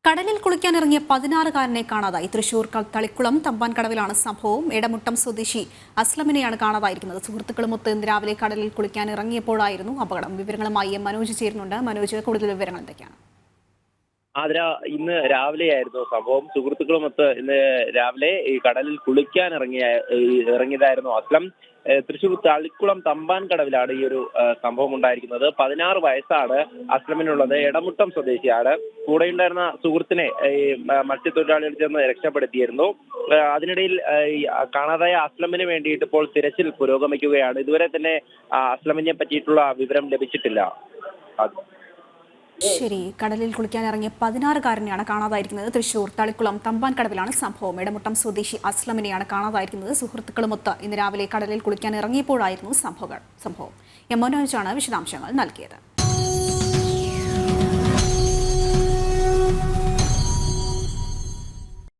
കടലിൽ കുളിക്കാനിറങ്ങിയ 16-കാരനെ കാണാതായി. തൃശൂർ തളിക്കുളം തമ്പാൻകടവിലാണ് സംഭവം. എടമുട്ടം സ്വദേശി അസ്ലമിനെയാണ് കാണാതായിരിക്കുന്നത്. സുഹൃത്തുക്കളുമൊത്ത് ഇന്ന് രാവിലെ കടലിൽ കുളിക്കാനിറങ്ങിയപ്പോഴായിരുന്നു അപകടം. വിവരങ്ങളുമായി മനോജ് ചേരുന്നുണ്ട്. മനോജ്, കൂടുതൽ വിവരങ്ങൾ എന്തൊക്കെയാണ്? ആതിര, ഇന്ന് രാവിലെയായിരുന്നു സംഭവം. സുഹൃത്തുക്കളുമൊത്ത് ഇന്ന് രാവിലെ ഈ കടലിൽ ഇറങ്ങിയതായിരുന്നു അസ്ലം. തൃശൂർ തളിക്കുളം തമ്പാൻ കടവിലാണ് ഈ ഒരു സംഭവം ഉണ്ടായിരിക്കുന്നത്. 16 വയസ്സാണ് അസ്ലമിനുള്ളത്. എടമുട്ടം സ്വദേശിയാണ്. കൂടെയുണ്ടായിരുന്ന സുഹൃത്തിനെ ഈ മത്സ്യത്തൊഴിലാളികൾ ചേർന്ന് രക്ഷപ്പെടുത്തിയിരുന്നു. അതിനിടയിൽ കാണാതായ അസ്ലമിന് വേണ്ടിയിട്ട് ഇപ്പോൾ തിരച്ചിൽ പുരോഗമിക്കുകയാണ്. ഇതുവരെ തന്നെ അസ്ലമിനെ പറ്റിയിട്ടുള്ള വിവരം ലഭിച്ചിട്ടില്ല. ശരി, കടലിൽ കുളിക്കാനിറങ്ങിയ 16-കാരനെയാണ് കാണാതായിരിക്കുന്നത്. തൃശൂർ തളിക്കുളം തമ്പാൻകടവിലാണ് സംഭവം. എടമുട്ടം സ്വദേശി അസ്ലമിനെയാണ് കാണാതായിരിക്കുന്നത്. സുഹൃത്തുക്കളുമൊത്ത് ഇന്ന് രാവിലെ കടലിൽ കുളിക്കാൻ ഇറങ്ങിയപ്പോഴായിരുന്നു സംഭവം. മനോജാണ് വിശദാംശങ്ങൾ നൽകിയത്.